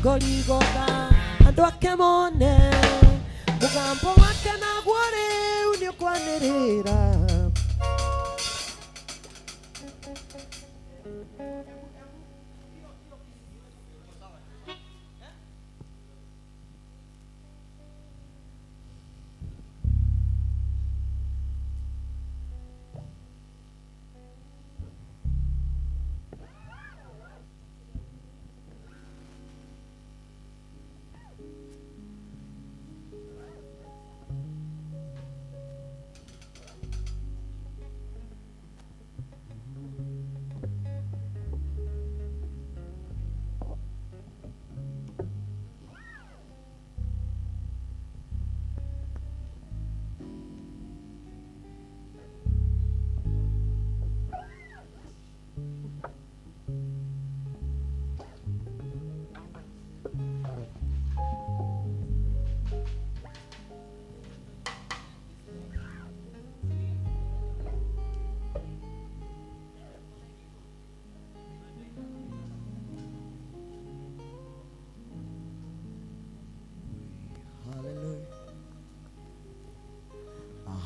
Goligoda andu ake mone mugambo wake naguo riu ni ukwanirira.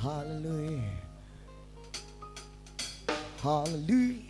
Hallelujah. Hallelujah.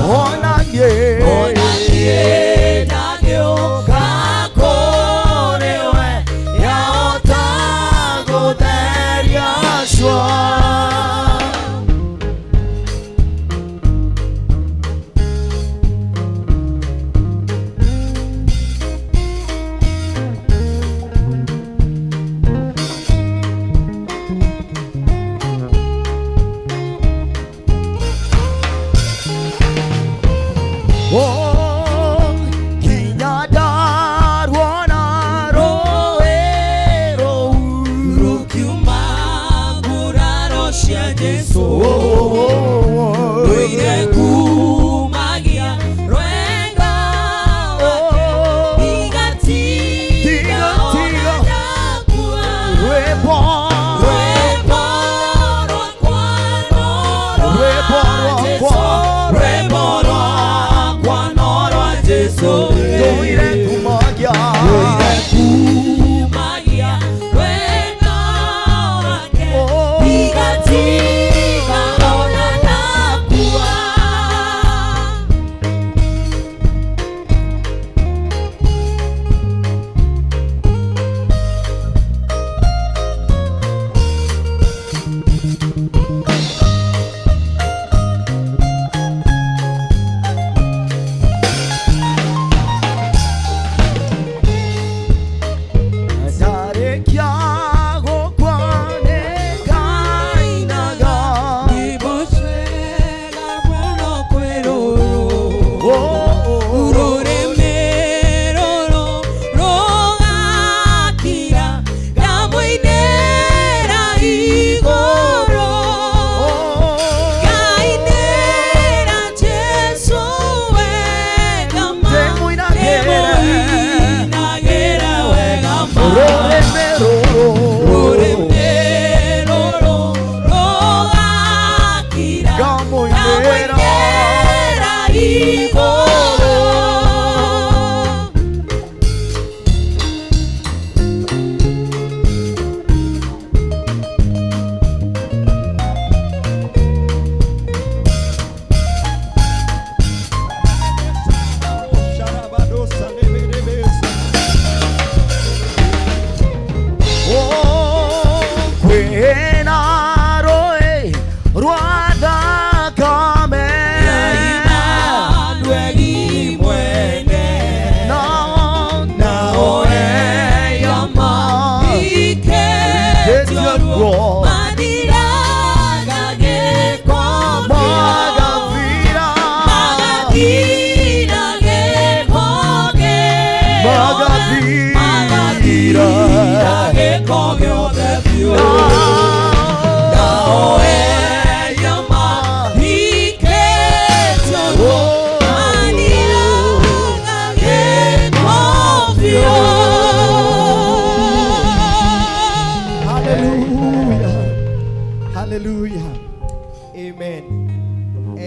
One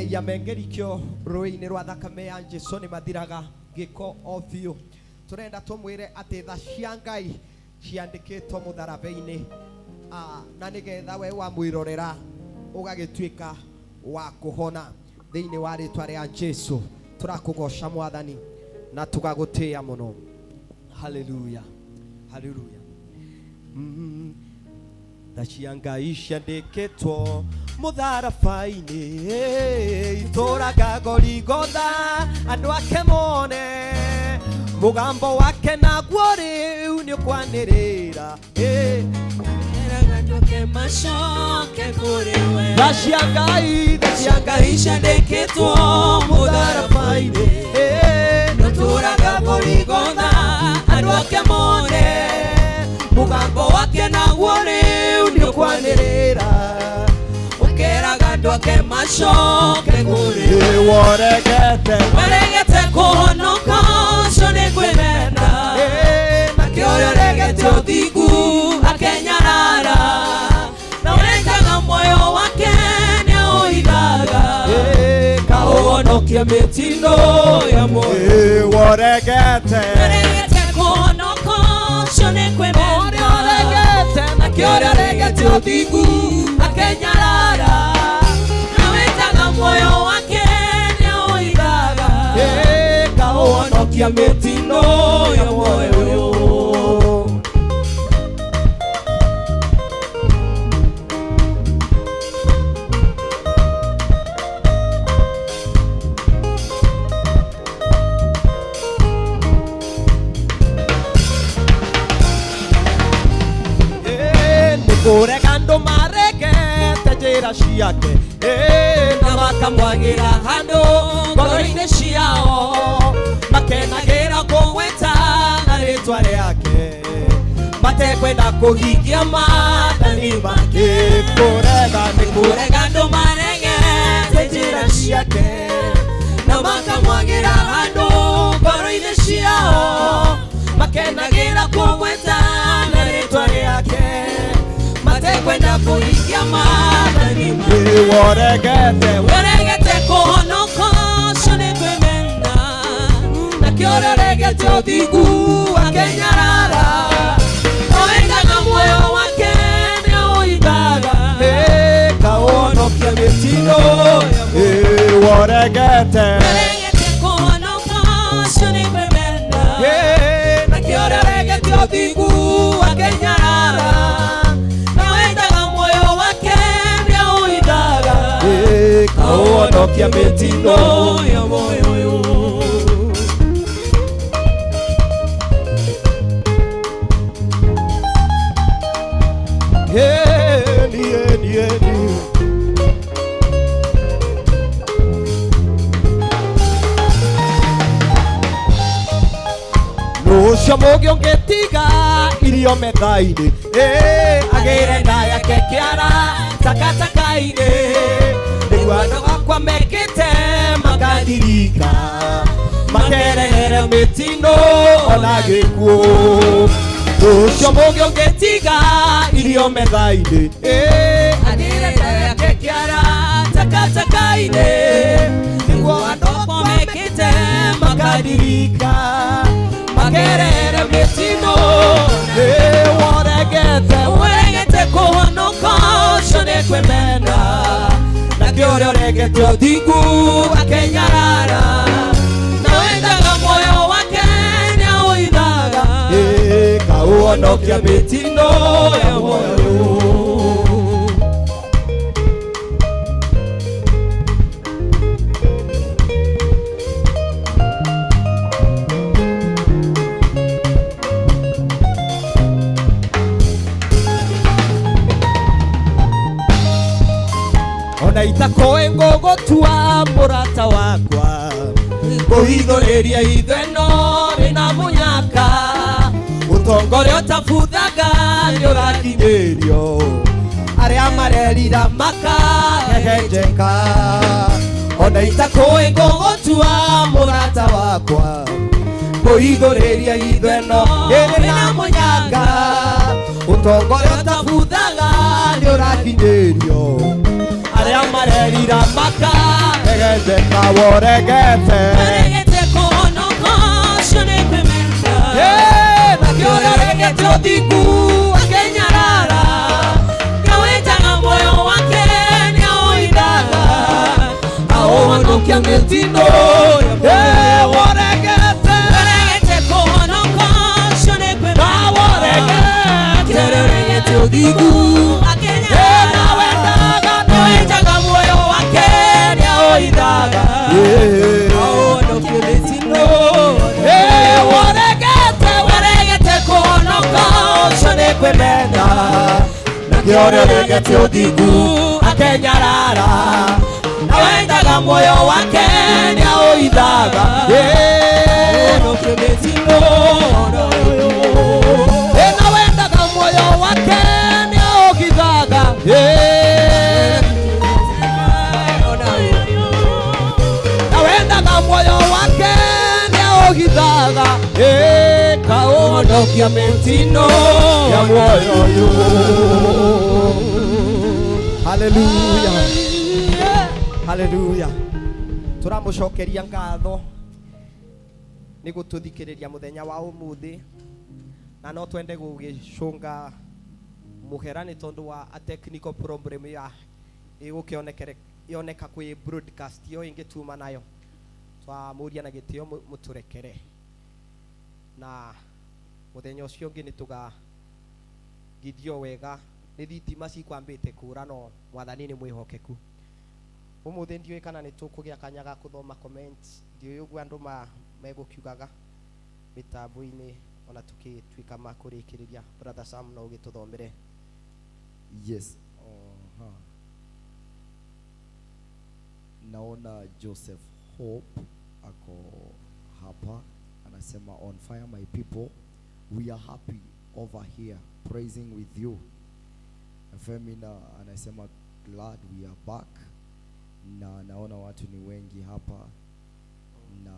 ya mengerikio rũĩ-inĩ rwa thakame ya Jesũ nĩ mathiraga gĩko o biũ. Tũrenda tũmwĩre atĩ tha cia Ngai ciandĩkĩtwo mũtharaba-inĩ, na nĩgetha we wamwĩrorera ũgagĩtuĩka wa kũhona thĩinĩ wa rĩtwa rĩa Jesũ. Tũrakũgoca Mwathani na tũgagũtĩĩa mũno. Haleluya, haleluya. Tha cia Ngai ciandĩkĩtwo mũtharaba-inĩ, itũũraga Goligotha andũ ake mone, mũgambo wake naguo rĩu nĩ ũkwanĩrĩra. Tha cia Ngai ciandĩkĩtwo mũtharaba-inĩ, itũũraga Goligotha andũ ake mone, mũgambo wake naguo rĩu nĩ ũkwanĩrĩra. Ũkeraga andũ ake macoke kũrĩ we. Waregete kũhonoka ũcio nĩ kwĩmenda, nakĩo ũrĩa ũregete ũthingu akenyarara, na wendaga muoyo wake nĩaũhithaga, kaũhonokia mĩtino ya muoyo. Waregete kũhonoka ũcio nĩ kwĩmenda, nakĩo ũrĩa ũregete ũthingu akenyarara, na wendaga muoyo wake nĩaũhithaga, kaũhonokia mĩtino ya muoyo. Kũrega andũ maregete njĩra ciake, na makamwagĩra handũ ngoro-inĩ ciao, makenagĩra kũgweta rĩtwa rĩake, matekwenda kũhingia maathani make. Kũrega andũ maregete njĩra ciake, na makamwagĩra handũ ngoro-inĩ ciao, makenagĩra kũgweta rĩtwa rĩake, matekwenda kũhingia maathani make. Waregete kũhonoka ũcio nĩ kwĩmenda, nakĩo ũrĩa ũregete ũthingu akenyarara, na wendaga muoyo wake nĩaũhithaga, kaũhonokia mĩtino ya muoyo. Waregete kũhonoka ũcio nĩ kwĩmenda, nakĩo ũrĩa ũregete ũthingu akenyarara, kaũhonokia mĩtino ya muoyo. Rũciũ mũngĩ ũngĩtiga irio metha-inĩ, agĩre nda yake kĩara takataka-inĩ, nĩguo andũ akwa mekĩte makadirika, makerehere mĩtino ona gĩkuũ. Rũciũ mũngĩ ũngĩtiga irio metha-inĩ, agĩre nda yake kĩara takataka-inĩ, nĩguo andũ akwa mekĩte makadirika, makerehere mĩtino. Waregete kũhonoka ũcio nĩ kwĩmenda, nakĩo ũrĩa ũregete ũthingu akenyarara, na wendaga muoyo wake nĩaũhithaga, kaũhonokia mĩtino ya muoyo. Ona itakoĩ ngũgũtua mũrata wakwa, kũhithũrĩria hitho ĩno rĩna mũnyaka, ũtongoria ũtabuthaga nĩũrakinyĩrio, arĩa marerira makahehenjeka. Ona itakoĩ ngũgũtua mũrata wakwa, kũhithũrĩria hitho ĩno rĩna mũnyaka, ũtongoria ũtabuthaga nĩũrakinyĩrio, arĩa marerira maka Regete kawo regete kono shone kwemenda. Na kiora regete odiku akenyarara. Nyawetanga moyo wake nyaoidaga. Aonokia metino regete kono shone kwemenda. Regete odiku nyawetanga moyo wake nyaoidaga. Regete kono shone kwemenda. Kiora regete odiku akenyarara. Nawendaga moyo wake nyaoidaga. Nawendaga moyo wake nyaogidaga. Nawendaga moyo wake nyaogidaga. Kaonokia metino ya moyo yu. Hallelujah. Hallelujah. Turamucokeria ngatho ni gututhikiriria muthenya wa umuthi, na no twende gugicunga muherani tondu wa a technical problem ya yoneka kwi broadcast yo ingituma nayo. Twamuria na gitio muturekere, na muthenya ucio ngi nituga gidio wega ni thitima cikwambite kura, no mwathani ni mwihokeku. Umuthi ndiwe kana ni tukugia kanya ga kuthoma comments, ndiwe ugu andu megukiugaga mitambo-ini ona tukituika makurikiria. Brother Sam no ugituthomere. Yes. Naona Joseph Hope ako hapa anasema, on fire my people, we are happy over here praising with you. Femina anasema glad we are back. Na naona watu ni wengi hapa na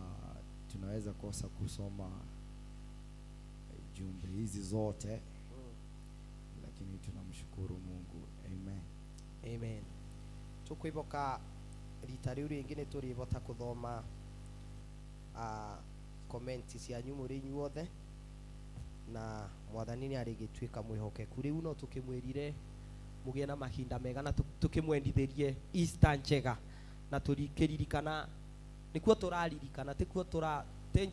tunaweza kosa kusoma jumbe hizi zote, lakini tunamshukuru Mungu. Amen. Amen. Tukwiboka rita riu ringine turibota kuthoma comment cia nyumuri inyuothe, na mwathani ni arigituika mwihokeku. Riu no tukimwirire mugie na mahinda mega na tukimwendithirie Easter njega, na turikiririkana nikuo turaririkana tikuo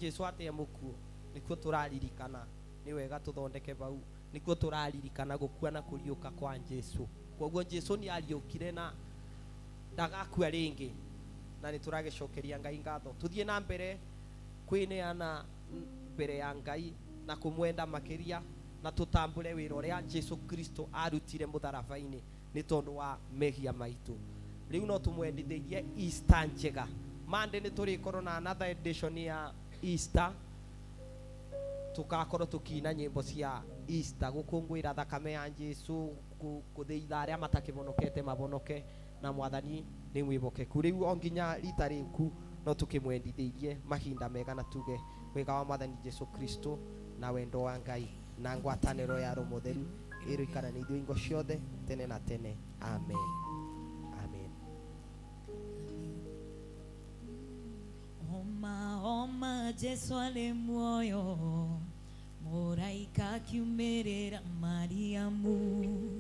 Jesu ate muku, nikuo turaririkana ni wega tuthondeke bau, nikuo turaririkana gukua na kuriuka kwa Jesu. Koguo Jesu ni ariukire na ndagakua ringi, na ni turagicokeria Ngai ngatho. Tuthie na mbere kwineana mbere ya Ngai na kumwenda makiria, na tutambure wira uria Jesu Kristo arutire mutharabaini ni tondu wa mehia maitu. Riu no tumwendithirie Easter njega. Monday ni turikorwo na another edition ya Easter, tugakorwo tukina nyimbo cia Easter gukungwira thakame ya Jesu, kuthiitha aria matakibonokete mabonoke, na mwathani ni mwibokeku. Riu onginya rita riku no tukimwendithirie mahinda mega, na tuge wega wa mwathani Jesu Kristo na wendo wa Ngai na ngwataniro ya Roho Mutheru irikana ni ithuĩ ingo ciothe tene na tene. Amen. Amen. Oma Jesu ale muoyo, muraika kiumirira Mariamu.